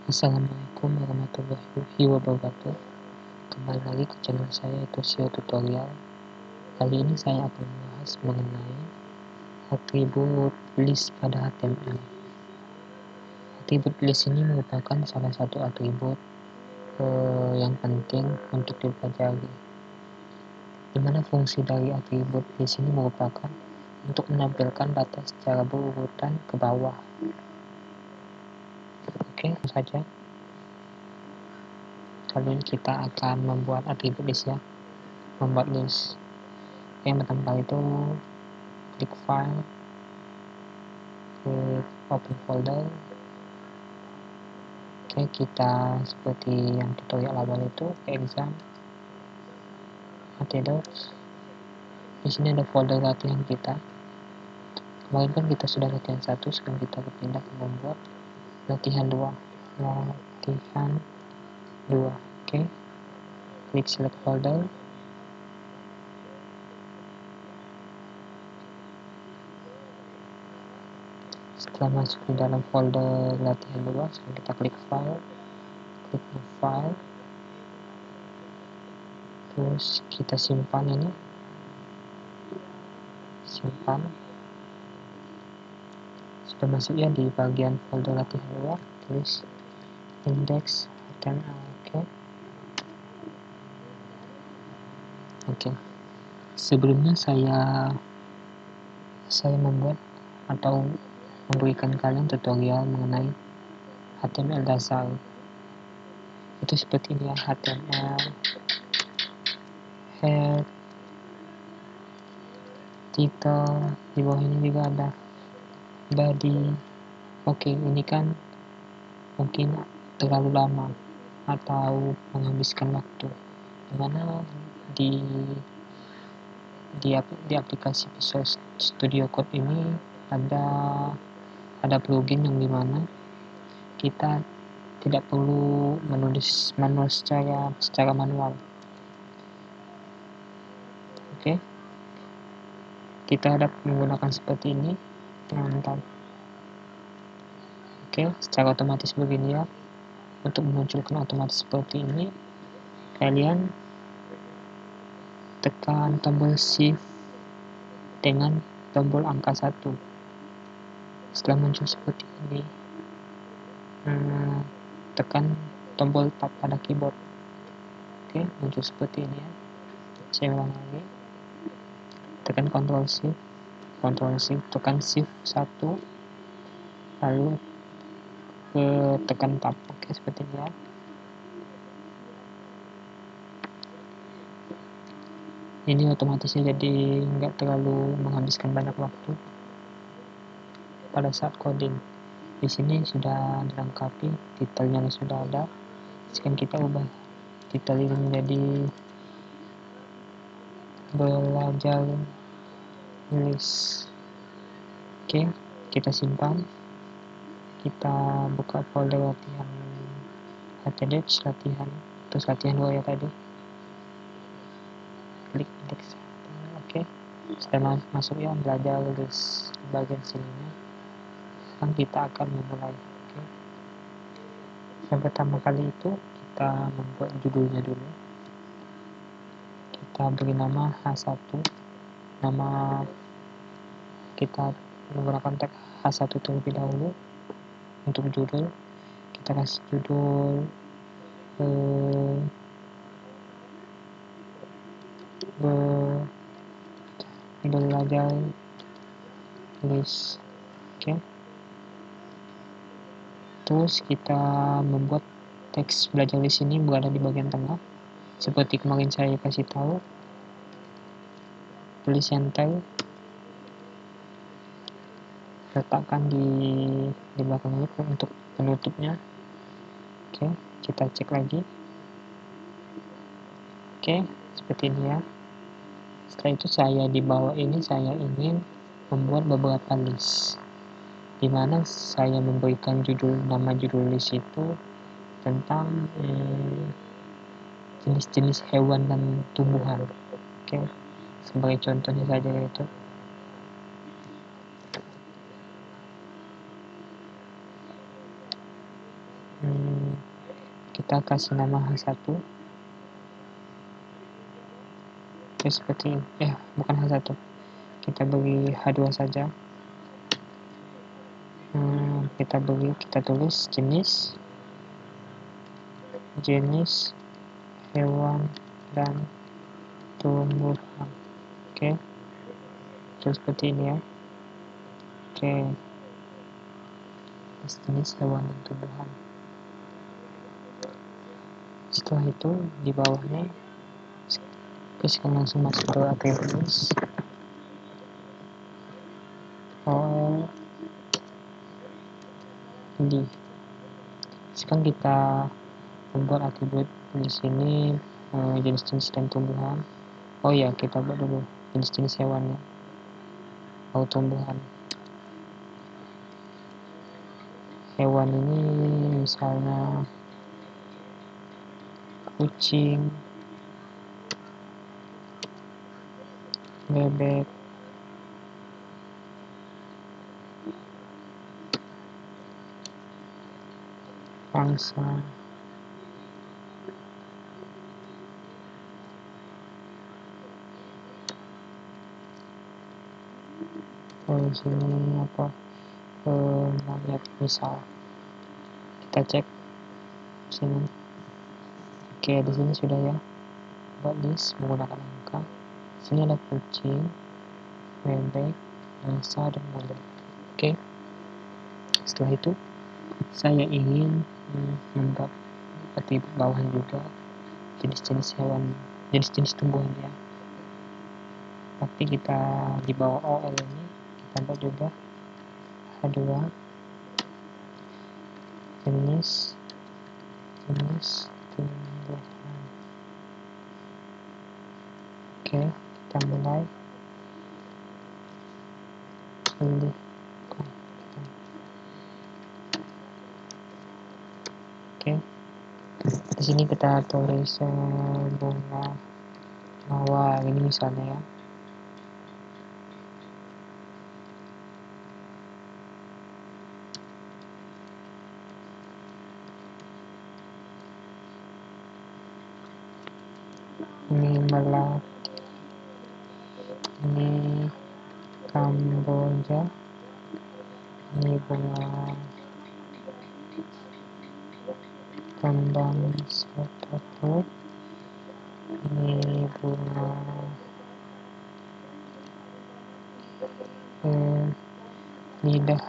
Assalamualaikum warahmatullahi wabarakatuh. Kembali lagi ke channel saya, yaitu SEO Tutorial. Kali ini saya akan membahas mengenai atribut list pada HTML. Atribut list ini merupakan salah satu atribut yang penting untuk dipelajari, di mana fungsi dari atribut list ini merupakan untuk menampilkan data secara berurutan ke bawah. Oke, langsung saja. Kali ini kita akan membuat atribut list ya. Membuat list. Yang pertama kali itu klik file, klik open folder. Oke, kita seperti yang tutorial awal itu exam htdocs. Di sini ada folder latihan kita. Kemarin kan kita sudah latihan 1, sekarang kita berpindah ke membuat latihan 2. Oke, klik select folder. Setelah masuk di dalam folder latihan 2, sekarang kita klik file, klik new file, terus kita simpan ini, simpan. Sudah masuk ya di bagian folder latihan 2, tulis index.html. Oke. Sebelumnya saya membuat atau memberikan kalian tutorial mengenai HTML dasar. Itu seperti ini ya, HTML, head, title, di bawah ini juga ada body. Oke, ini kan mungkin terlalu lama atau menghabiskan waktu, dimana di aplikasi Visual Studio Code ini ada plugin yang dimana kita tidak perlu menulis manual secara manual. Oke, kita dapat menggunakan seperti ini. Mantap. Oke, secara otomatis begini ya. Untuk memunculkan otomatis seperti ini, kalian tekan tombol shift dengan tombol angka 1. Setelah muncul seperti ini, tekan tombol tab pada keyboard. Oke, muncul seperti ini ya. Saya ulang lagi. Tekan Ctrl Shift, tekan Shift 1, lalu tekan tab. Oke, seperti ini ya. Ini otomatisnya jadi nggak terlalu menghabiskan banyak waktu pada saat coding. Di sini sudah dilengkapi, titelnya sudah ada. Sekarang kita ubah titel ini menjadi belajar list. Oke, kita simpan. Kita buka folder latihan htdocs, terus latihan 2 ya tadi. Klik index. Oke, setelah masuk ya belajar list di bagian sininya. Sekarang kita akan memulai. Oke. Yang pertama kali itu kita membuat judulnya dulu. Kita beri nama H1. Nama kita menggunakan tag H1 terlebih dahulu. Untuk judul kita kasih judul belajar list. Oke. Terus kita membuat teks belajar list ini berada di bagian tengah, seperti kemarin saya kasih tahu. Tulis enter, letakkan di belakang ini untuk penutupnya. Oke, kita cek lagi. Oke, seperti ini ya. Setelah itu di bawah ini saya ingin membuat beberapa list, di mana saya memberikan nama judul list itu tentang jenis-jenis hewan dan tumbuhan. Oke, sebagai contohnya saja itu kita kasih nama H1. Oke, seperti ini. Bukan H1, kita beri H2 saja. Kita tulis jenis hewan dan tumbuhan. Oke, seperti ini ya. Oke, jenis hewan dan tumbuhan. Setelah itu di bawahnya kita langsung masuk ke atribut. Sekarang kita membuat atribut di sini, jenis-jenis dan tumbuhan. Kita buat dulu jenis-jenis hewannya atau tumbuhan. Hewan ini misalnya kucing, bebek, angsa, sini monyet misal. Kita cek sini. Oke, di sini sudah ya. Buat list menggunakan angka. Sini ada kucing, bebek, angsa, dan monyet. Oke. Setelah itu saya ingin membuat atribut bawahan juga jenis-jenis hewan, jenis-jenis tumbuhan ya. Tapi kita di bawah OL ini kita buat juga H2 jenis tumbuhan. Oke, kita mulai pilih. Oke, di sini kita tulis bunga mawar ini misalnya ya. Ini melati, ini Kamboja, ini bunga kembang sepatu, ini bunga lidah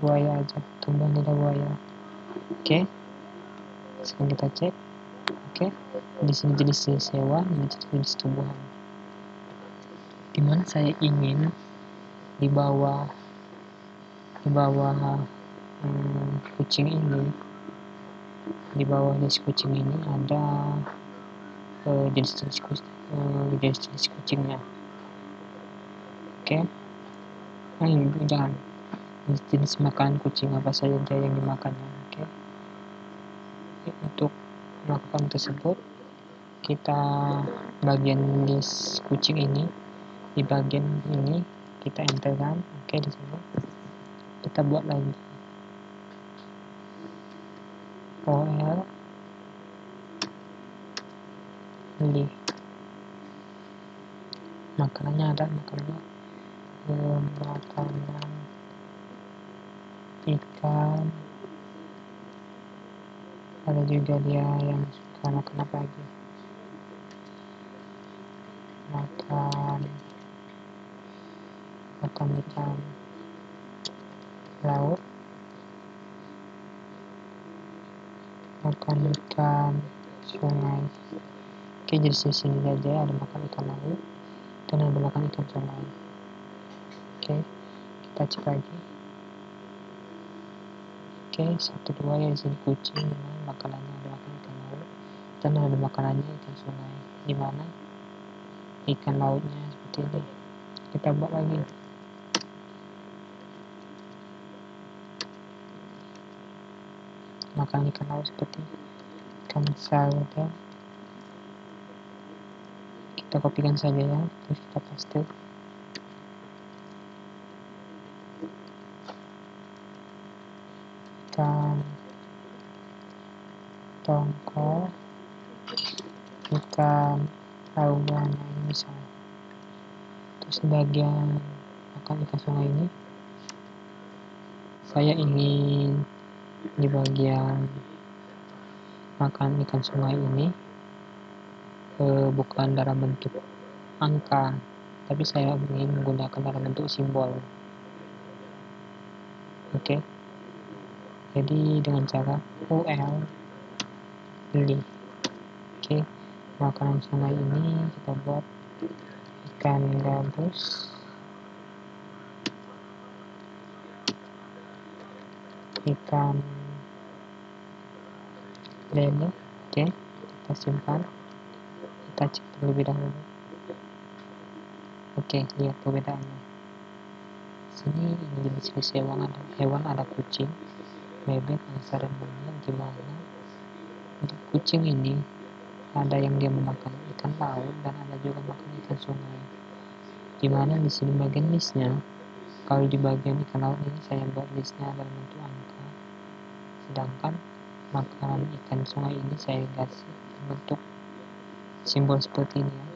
buaya aja, tumbuhan lidah buaya. Oke, sekarang kita cek. Oke, di sini jenis hewan, ini jenis tumbuhan. Dimana saya ingin di bawah kucing ini, di bawah jenis kucing ini ada jenis-jenis kucingnya. Oke, jangan jenis makanan kucing apa saja yang dimakannya. Oke, untuk melakukan tersebut kita bagian list kucing ini, di bagian ini kita enterkan. Oke, di sini kita buat lagi OL pilih makanannya, ada makanan ikan, ada juga dia yang suka makan apa lagi, makan ikan laut, makan ikan sungai. Oke, jadi sini saja ada makan ikan laut dan ada makan ikan sungai. Oke, kita cek lagi. Oke, 1-2 ya, di sini kucing, makanannya ada makan ikan laut dan ada makanannya ikan sungai, di mana ikan lautnya seperti ini. Kita buat lagi. Makan ikan laut seperti ikan salada. Kita kopikan saja ya, terus kita paste. Ikan tongkol besar. Terus bagian makan ikan sungai ini, saya ingin di bagian makan ikan sungai ini bukan dalam bentuk angka, tapi saya ingin menggunakan dalam bentuk simbol. Oke. Jadi dengan cara UL beli. Oke. Makanan sungai ini kita buat ikan gabus, ikan lele. Oke, kita simpan, kita cek terlebih dahulu. Oke, lihat perbedaannya. Sini ini jenis hewan ada kucing, bebek, angsa, dan monyet. Dimana di kucing ini ada yang dia memakan ikan laut dan ada juga makan ikan sungai. Dimana di sini bagian listnya, kalau di bagian ikan laut ini saya buat listnya dalam bentuk angka, sedangkan makanan ikan sungai ini saya kasih bentuk simbol seperti ini ya.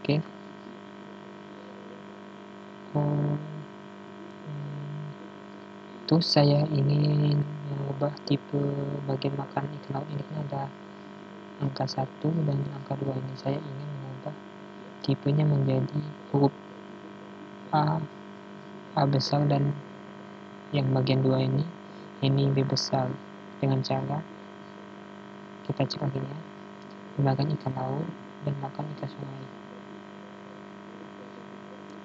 Oke. Terus saya ingin mengubah tipe bagian makan ikan laut ini, kan ada angka 1 dan angka 2 ini. Saya ingin mengubah tipenya menjadi huruf A besar, dan yang bagian 2 ini B besar, dengan cara kita cek lagi ya, makan ikan laut dan makan ikan sungai.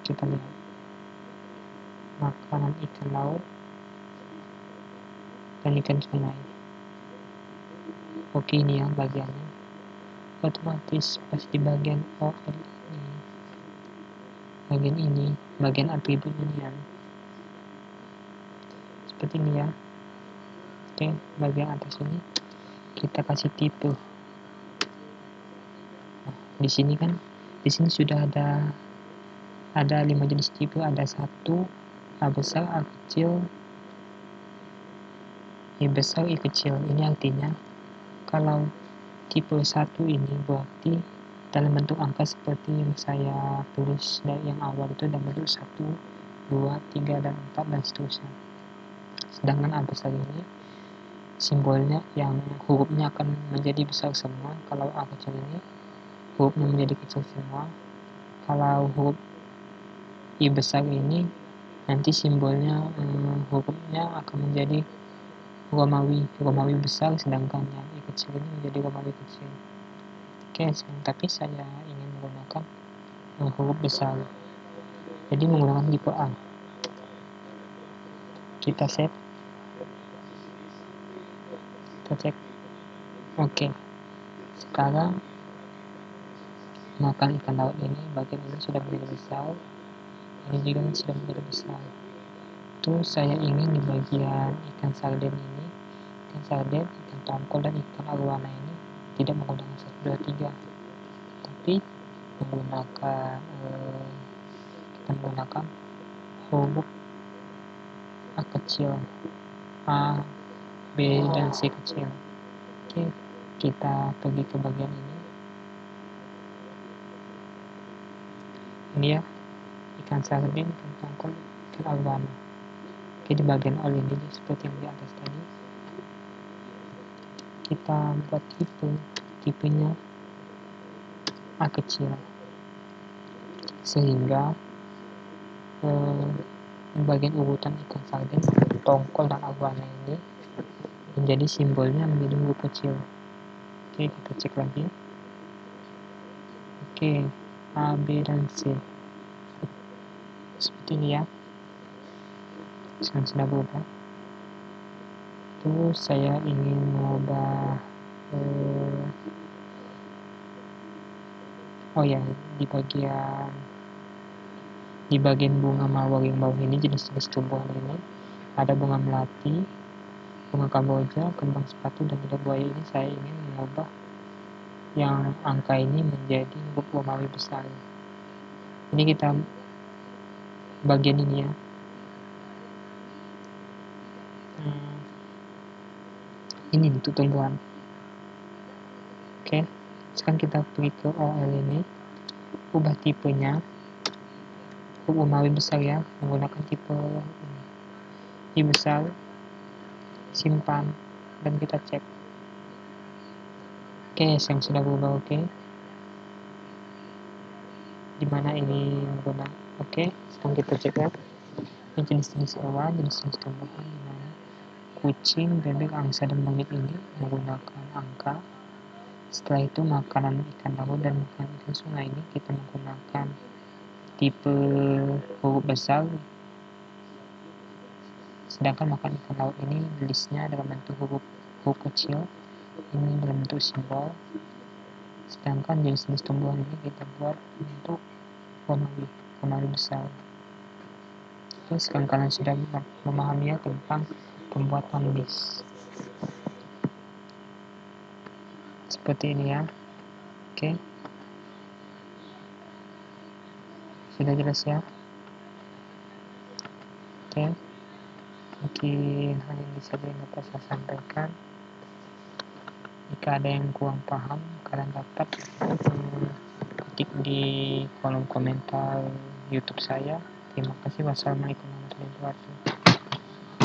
Kita lihat makanan ikan laut dan ikan sungai. Oke, ini ya bagiannya. Otomatis pas di bagian OL ini, bagian atribut ini ya, seperti ini ya. Oke, bagian atas ini kita kasih tipe. Nah, di sini sudah ada 5 jenis tipe. Ada 1 A besar, A kecil, I besar, I kecil. Ini artinya kalau tipe 1 ini berarti dalam bentuk angka seperti yang saya tulis dari yang awal itu dalam bentuk 1, 2, 3, dan 4, dan seterusnya. Sedangkan A besar ini simbolnya yang hurufnya akan menjadi besar semua. Kalau A kecil ini hurufnya menjadi kecil semua. Kalau huruf I besar ini nanti simbolnya hurufnya akan menjadi Romawi besar, sedangkan yang I kecil ini menjadi Romawi kecil. Oke, tapi saya ingin menggunakan huruf besar, jadi menggunakan tipe A. Kita save, kita cek. Oke, sekarang makan ikan laut ini, bagian ini sudah menjadi besar, ini juga sudah menjadi besar. Terus saya ingin di bagian ikan sarden ini, ikan tongkol, dan ikan arowana ini tidak menggunakan 1, 2, 3, tapi kita menggunakan huruf A kecil, A, B, dan C kecil. Oke, kita pergi ke bagian ini. Ini ya, ikan sarden, ikan tongkol, ikan arowana. Oke, di bagian all ini seperti yang di atas tadi, kita buat tipenya A kecil, sehingga bagian urutan ikan sarden, tongkol, dan arowana ini menjadi simbolnya menjadi huruf kecil. Oke, kita cek lagi. Oke, A, B, dan C seperti ini ya. Sekarang sudah berubah. Terus saya ingin mengubah di bagian bunga mawar yang bawah ini, jenis-jenis tumbuhan ini ada bunga melati, bunga kamboja, kembang sepatu, dan lidah buaya. Ini saya ingin mengubah yang angka ini menjadi huruf Romawi besar. Ini kita bagian ini ya. Ini untuk tumbuhan. Oke, sekarang kita pergi ke OL ini, ubah tipenya, Umawi besar ya, menggunakan tipe I besar, simpan, dan kita cek. Oke, yang sudah berubah oke. Dimana ini menggunakan oke, sekarang kita cek ya. Ini jenis-jenis hewan, jenis-jenis tumbuhan, dimana kucing, bebek, angsa, dan monyet ini menggunakan angka. Setelah itu makanan ikan laut dan makanan ikan sungai ini kita menggunakan tipe huruf besar, sedangkan makan ikan laut ini listnya dalam bentuk huruf kecil, ini dalam bentuk simbol, sedangkan jenis-jenis tumbuhan ini kita buat bentuk Romawi besar. Oke, sekarang kalian sudah memahami ya tentang pembuatan list seperti ini ya. Oke, sudah jelas ya. Oke, mungkin hanya bisa dapat saya sampaikan. Jika ada yang kurang paham, kalian dapat ketik di kolom komentar YouTube saya. Terima kasih. Wassalamualaikum warahmatullahi wabarakatuh.